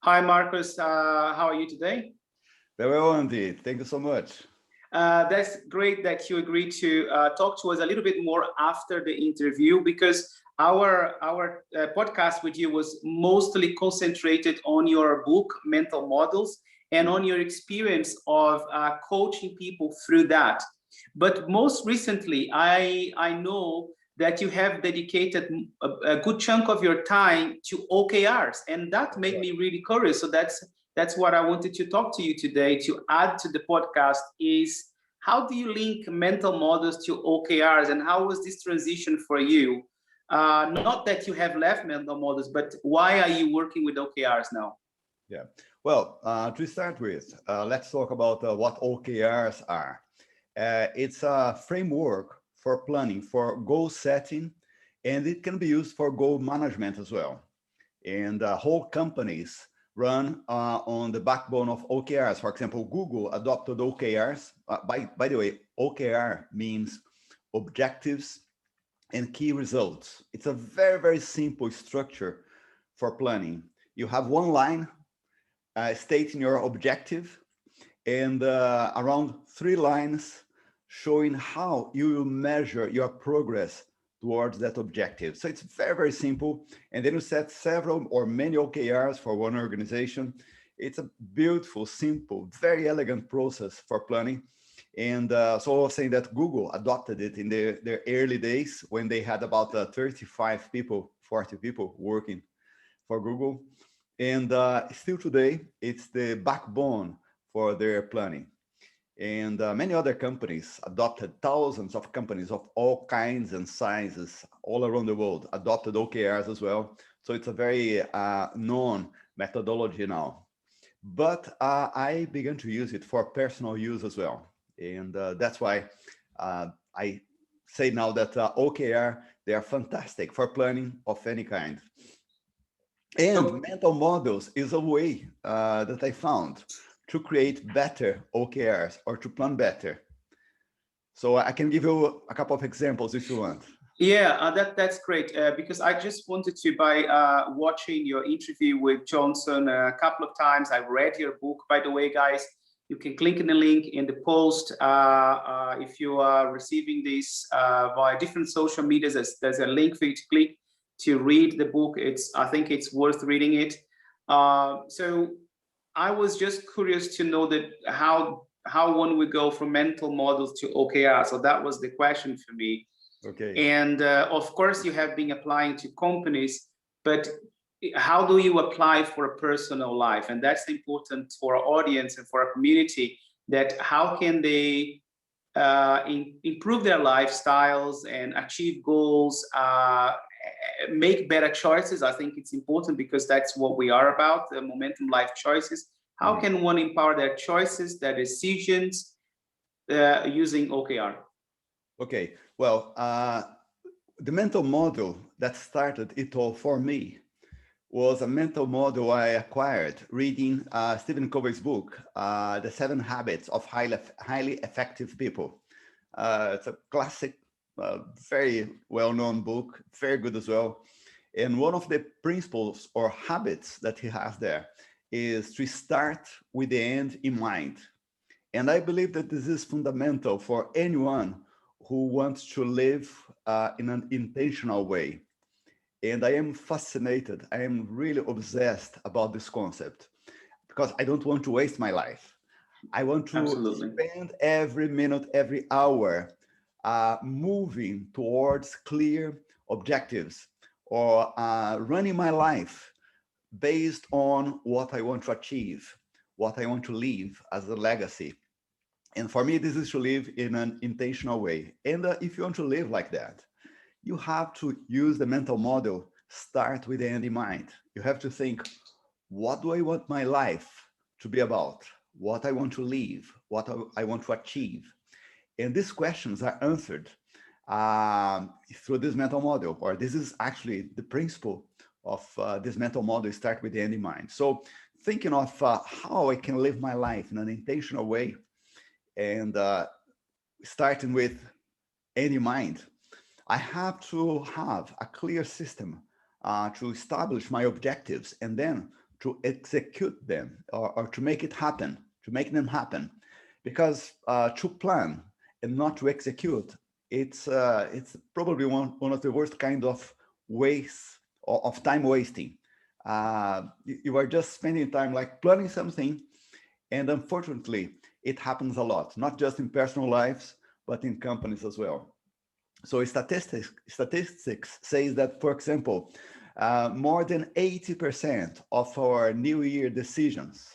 Hi, Marcus. How are you today? Very well, Andy. Thank you so much. That's great that you agreed to talk to us a little bit more after the interview because our podcast with you was mostly concentrated on your book, Mental Models, and on your experience of coaching people through that. But most recently, I know that you have dedicated a good chunk of your time to OKRs, and that That's made right. me really curious. So that's what I wanted to talk to you today to add to the podcast is how do you link mental models to OKRs and how was this transition for you? Not that you have left mental models, but why are you working with OKRs now? Yeah. Well, to start with, let's talk about what OKRs are. It's a framework for planning, for goal setting, and it can be used for goal management as well. And whole companies run on the backbone of OKRs. For example, Google adopted OKRs. By the way, OKR means objectives and key results. It's a very, very simple structure for planning. You have one line stating your objective and around three lines showing how you will measure your progress towards that objective. So it's very, very simple. And then you set several or many OKRs for one organization. It's a beautiful, simple, very elegant process for planning. And so I was saying that Google adopted it in their early days when they had about 35 people, 40 people working for Google. And still today, it's the backbone for their planning. And many other companies adopted, thousands of companies of all kinds and sizes all around the world adopted OKRs as well. So it's a very known methodology now. But I began to use it for personal use as well. And that's why I say now that OKR, they are fantastic for planning of any kind. And So mental models is a way that I found to create better OKRs or to plan better. So I can give you a couple of examples if you want. yeah, that's great because I just wanted to by watching your interview with Johnson a couple of times. I read your book, by the way, guys. You can click in the link in the post if you are receiving this via different social medias. There's a link for you to click to read the book. I think it's worth reading it. So I was just curious to know that how one would go from mental models to OKR. So that was the question for me. Okay. And of course, you have been applying to companies, but how do you apply for a personal life? And that's important for our audience and for our community, that how can they improve their lifestyles and achieve goals, make better choices. I think it's important because that's what we are about, the momentum life choices. How Mhm. can one empower their choices, their decisions using OKR? Okay. Well, the mental model that started it all for me was a mental model I acquired reading Stephen Covey's book, The 7 Habits of Highly Effective People. It's a classic, very well-known book, very good as well. And one of the principles or habits that he has there is to start with the end in mind. And I believe that this is fundamental for anyone who wants to live in an intentional way. And I am fascinated, I am really obsessed about this concept because I don't want to waste my life. I want to Absolutely. spend every minute, every hour moving towards clear objectives or running my life based on what I want to achieve, what I want to leave as a legacy. And for me, this is to live in an intentional way. And if you want to live like that, you have to use the mental model, start with the end in mind. You have to think, what do I want my life to be about? What I want to leave? What I want to achieve? And these questions are answered through this mental model, or this is actually the principle of this mental model, start with the end in mind. So thinking of how I can live my life in an intentional way and starting with end in mind, I have to have a clear system to establish my objectives and then to execute them or to make it happen, to make them happen. Because to plan and not to execute, it's probably one of the worst kind of waste of time wasting. You are just spending time like planning something, and unfortunately, it happens a lot, not just in personal lives, but in companies as well. So statistics says that, for example, more than 80% of our New Year decisions,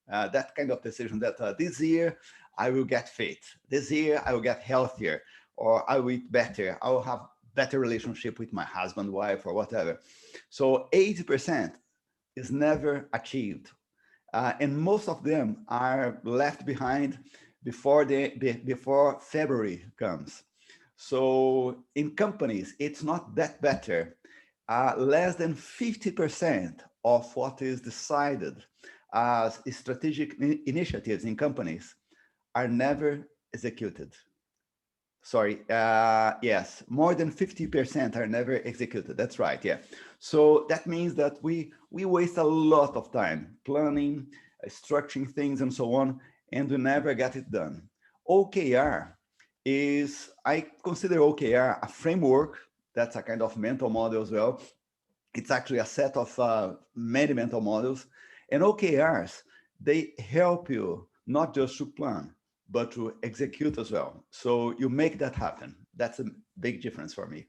that kind of decision that this year I will get fit, this year I will get healthier, or I will eat better, I will have better relationship with my husband, wife, or whatever. So 80% is never achieved. And most of them are left behind before February comes. So in companies, it's not that better. Less than 50% of what is decided as strategic initiatives in companies are never executed. Sorry, yes, more than 50% are never executed. That's right, yeah. So that means that we waste a lot of time planning, structuring things and so on, and we never get it done. OKR I consider OKR a framework. That's a kind of mental model as well. It's actually a set of many mental models. And OKRs, they help you not just to plan, but to execute as well. So you make that happen. That's a big difference for me.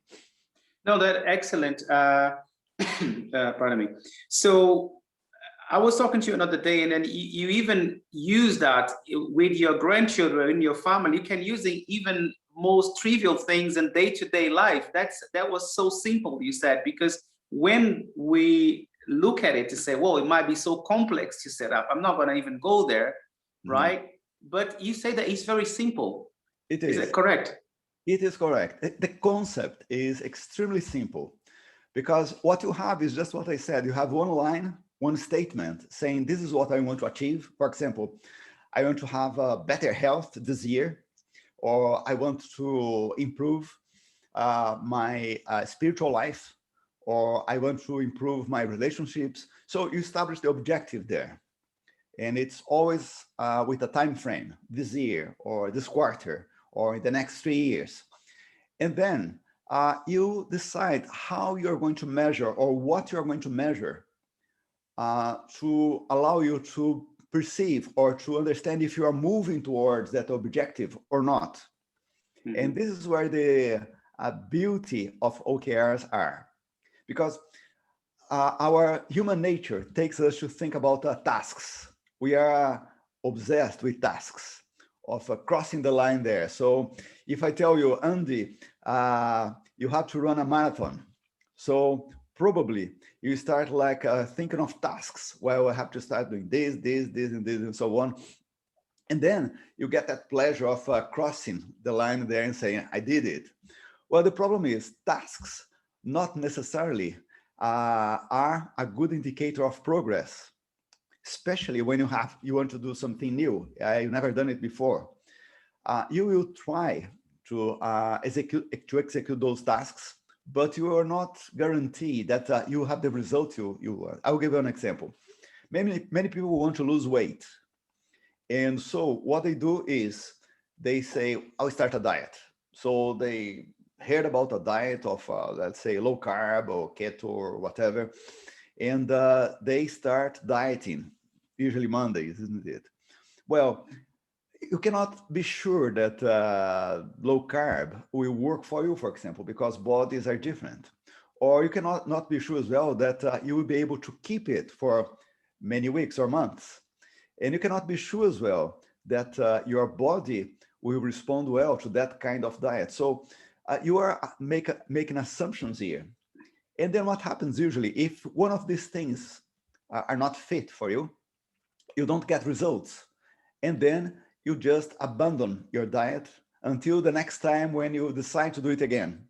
No, that excellent. Pardon me. So I was talking to you another day, and then you even use that with your grandchildren in your family. You can use the even most trivial things in day-to-day life. That was so simple, you said, because when we look at it to say, well, it might be so complex to set up, I'm not going to even go there, right? But you say that it's very simple. It is that correct? It is correct. The concept is extremely simple, because what you have is just what I said. You have one line, one statement saying, this is what I want to achieve. For example, I want to have better health this year, or I want to improve my spiritual life, or I want to improve my relationships. So you establish the objective there. And it's always with a time frame, this year, or this quarter, or in the next 3 years. And then you decide how you're going to measure, or what you're going to measure, to allow you to perceive or to understand if you are moving towards that objective or not. Mm-hmm. And this is where the beauty of OKRs are, because our human nature takes us to think about tasks. We are obsessed with tasks, of crossing the line there. So if I tell you, Andy, you have to run a marathon, so probably you start like thinking of tasks. Well, I have to start doing this, and so on. And then you get that pleasure of crossing the line there and saying, I did it. Well, the problem is tasks not necessarily are a good indicator of progress, especially when you want to do something new. You've never done it before. You will try to execute those tasks, but you are not guaranteed that you have the result you want. I'll give you an example. Many people want to lose weight. And so what they do is they say, I'll start a diet. So they heard about a diet of, let's say, low carb or keto or whatever. And they start dieting, usually Mondays, isn't it? Well, you cannot be sure that low carb will work for you, for example, because bodies are different. Or you cannot not be sure as well that you will be able to keep it for many weeks or months. And you cannot be sure as well that your body will respond well to that kind of diet. So you are making assumptions here. And then what happens usually, if one of these things are not fit for you, you don't get results. And then you just abandon your diet until the next time when you decide to do it again.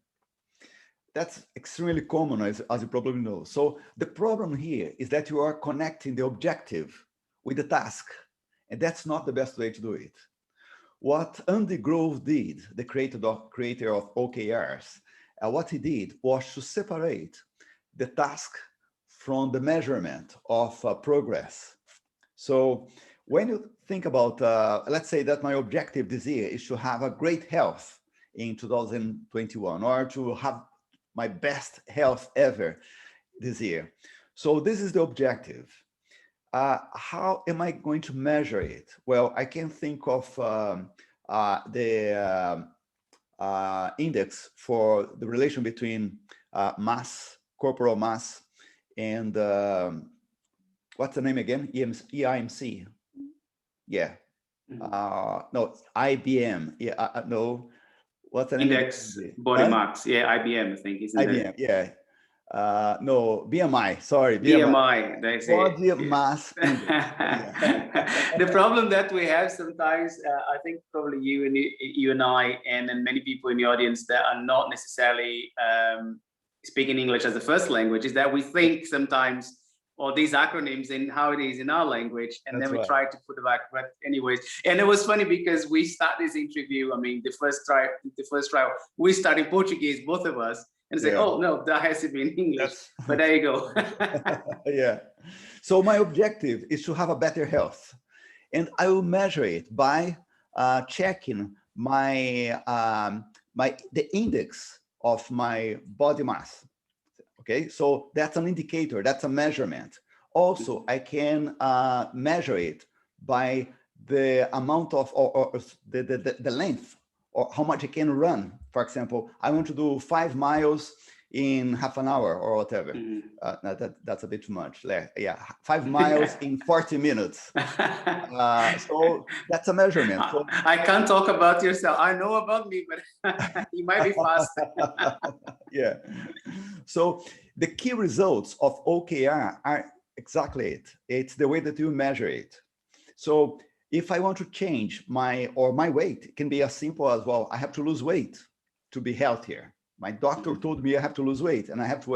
That's extremely common, as you probably know. So the problem here is that you are connecting the objective with the task, and that's not the best way to do it. What Andy Grove did, the creator of OKRs, what he did was to separate the task from the measurement of progress. So when you think about, let's say that my objective this year is to have a great health in 2021, or to have my best health ever this year. So this is the objective. How am I going to measure it? Well, I can think of the index for the relation between mass, corporal mass, and what's the name again? EIMC. Yeah. No, IBM. Yeah. No. What's the name? Index body mass. Yeah, IBM, I think, isn't it? IBM. Yeah. No, BMI. Sorry, BMI. That's body it. mass index. The problem that we have sometimes, I think probably you and I, and many people in the audience that are not necessarily speaking English as a first language, is that we think sometimes all these acronyms in how it is in our language, and then we try to put it back. But anyways, and it was funny because we start this interview. I mean, the first trial, we start in Portuguese, both of us, and say, "Oh no, that has to be in English." But there you go. Yeah. So my objective is to have a better health, and I will measure it by checking the index of my body mass. Okay, so that's an indicator, that's a measurement. Also, I can measure it by the amount of, or the length, or how much I can run. For example, I want to do 5 miles in half an hour or whatever. That's a bit too much. Yeah, 5 miles in 40 minutes. So that's a measurement. So, I can't talk about yourself. I know about me, but you might be faster. Yeah. So the key results of OKR are exactly it. It's the way that you measure it. So if I want to change my weight, it can be as simple as, well, I have to lose weight to be healthier. My doctor told me I have to lose weight, and I have to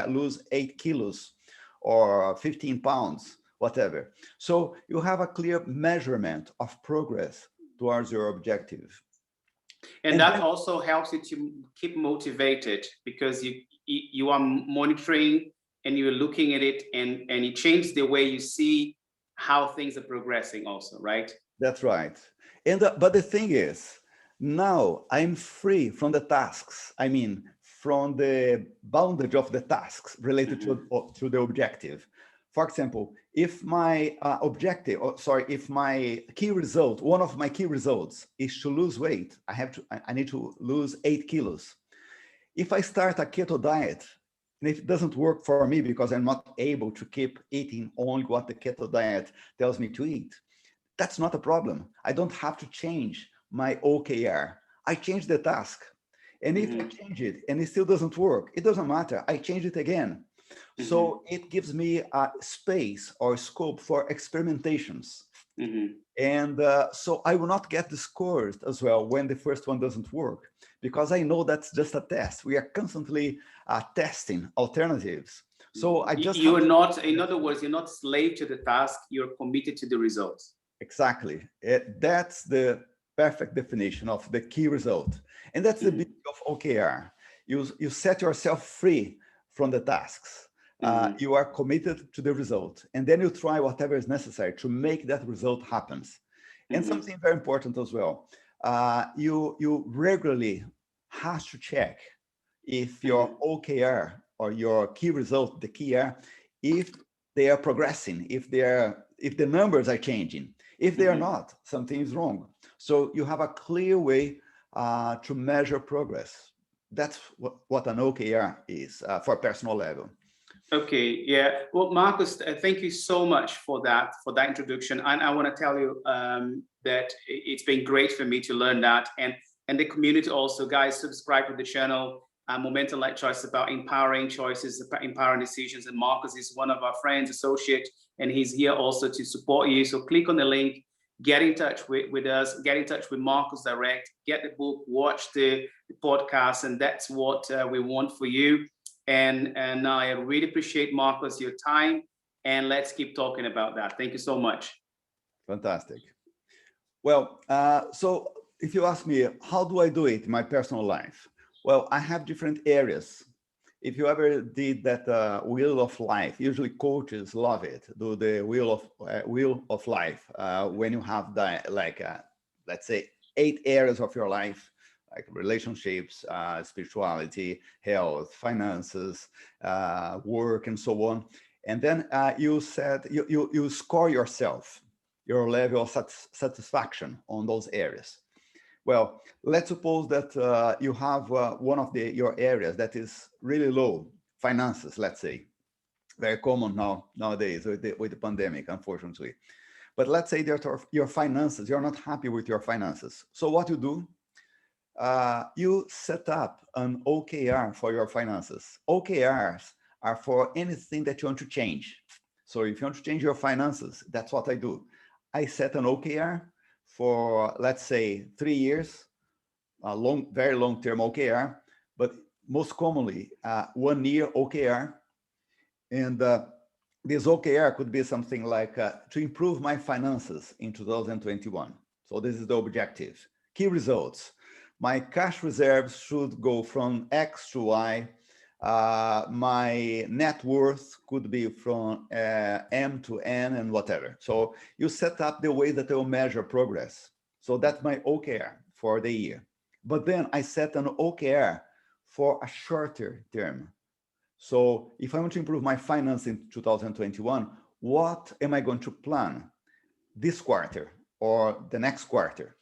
lose 8 kilos or 15 pounds, whatever. So you have a clear measurement of progress towards your objective. And that also helps you to keep motivated, because you are monitoring and you're looking at it, and it changes the way you see how things are progressing also, right? That's right. And but the thing is, now I'm free from the tasks. I mean, from the boundary of the tasks related to the objective. For example, if my if my key result, one of my key results is to lose weight, I need to lose 8 kilos. If I start a keto diet, and if it doesn't work for me because I'm not able to keep eating only what the keto diet tells me to eat, that's not a problem. I don't have to change my OKR. I change the task. And if I change it and it still doesn't work, it doesn't matter. I change it again. So it gives me a space or scope for experimentations. And so I will not get discouraged as well when the first one doesn't work, because I know that's just a test. We are constantly testing alternatives. So I just you're not, in other words, you're not slave to the task, you're committed to the results. Exactly. That's the perfect definition of the key result. And that's the beauty of OKR. You set yourself free from the tasks. You are committed to the result, and then you try whatever is necessary to make that result happen. And something very important as well, you regularly have to check if your OKR or your key result, the key R, if they are progressing, if the numbers are changing. If they are not, something is wrong. So you have a clear way to measure progress. That's what an OKR is for a personal level. Okay, yeah. Well, Marcus, thank you so much for that introduction. And I want to tell you that it's been great for me to learn that, and the community also. Guys, subscribe to the channel. Momentum Light Choice, about empowering choices, empowering decisions. And Marcus is one of our friends, associate, and he's here also to support you. So click on the link, get in touch with us, get in touch with Marcus direct, get the book, watch the podcast, and that's what we want for you. And I really appreciate, Marcus, your time, and let's keep talking about that. Thank you so much. Fantastic. Well, so if you ask me, how do I do it in my personal life? Well, I have different areas. if you ever did that wheel of life, usually coaches love it. Do the wheel of life when you have the let's say 8 areas of your life, like relationships, spirituality, health, finances, work, and so on. And then you said you score yourself, your level of satisfaction on those areas. Well, let's suppose that you have one of your areas that is really low, finances, let's say, very common nowadays with the pandemic, unfortunately. But let's say that your finances, you're not happy with your finances. So what you do, you set up an OKR for your finances. OKRs are for anything that you want to change. So if you want to change your finances, that's what I do. I set an OKR for, let's say, 3 years, a very long-term OKR, but most commonly 1 year OKR. And this OKR could be something like to improve my finances in 2021. So this is the objective. Key results. My cash reserves should go from X to Y. My net worth could be from M to N and whatever. So you set up the way that they will measure progress. So that's my OKR for the year. But then I set an OKR for a shorter term. So if I want to improve my finance in 2021, what am I going to plan this quarter or the next quarter?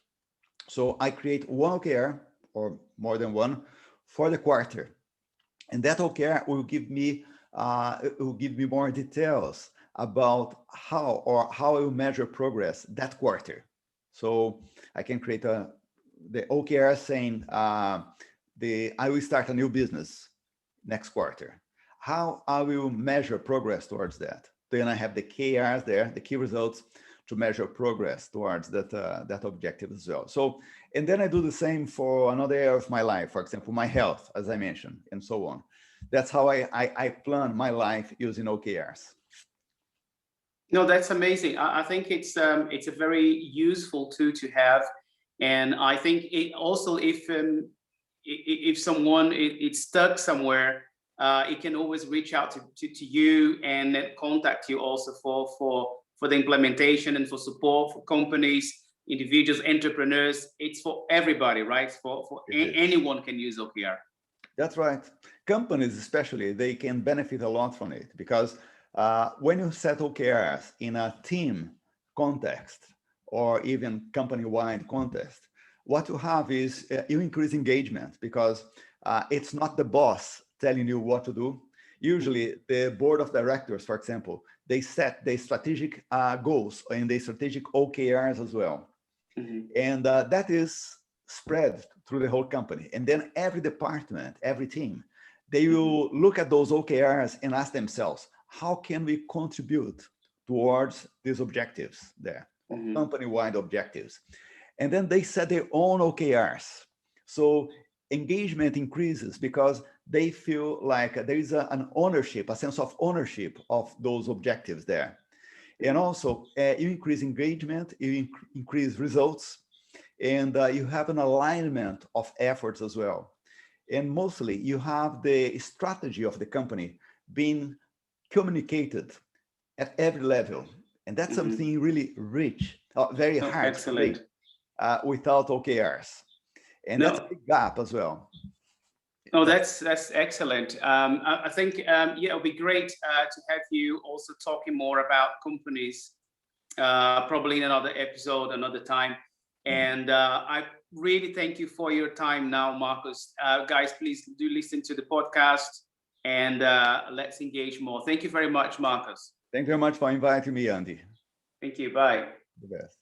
So I create one OKR or more than one for the quarter. And that OKR will give me more details about how I will measure progress that quarter. So I can create the OKR saying I will start a new business next quarter. How I will measure progress towards that. Then I have the KRs there, the key results, to measure progress towards that objective as well. So, and then I do the same for another area of my life, for example, my health, as I mentioned, and so on. That's how I plan my life using OKRs. No, that's amazing. I think it's a very useful tool to have, and I think it also, if someone is stuck somewhere, it can always reach out to you and contact you also for the implementation and for support for companies, individuals, entrepreneurs. It's for everybody, right? For anyone can use OKR. That's right. Companies especially, they can benefit a lot from it, because when you set OKRs in a team context or even company-wide context, what you have is you increase engagement, because it's not the boss telling you what to do. Usually the board of directors, for example, they set the strategic goals and the strategic OKRs as well. Mm-hmm. And that is spread through the whole company. And then every department, every team, they will look at those OKRs and ask themselves, how can we contribute towards these objectives there, company-wide objectives? And then they set their own OKRs. So engagement increases because they feel like there is an ownership, a sense of ownership of those objectives there. And also you increase engagement, you increase results, and you have an alignment of efforts as well. And mostly you have the strategy of the company being communicated at every level. And that's something really rich, very hard excellent. Without OKRs. And that's a big gap as well. No, that's excellent. I think yeah, it'll be great to have you also talking more about companies, probably in another episode, another time. And I really thank you for your time now, Marcus. Guys, please do listen to the podcast and let's engage more. Thank you very much, Marcus. Thank you very much for inviting me, Andy. Thank you. Bye. The best.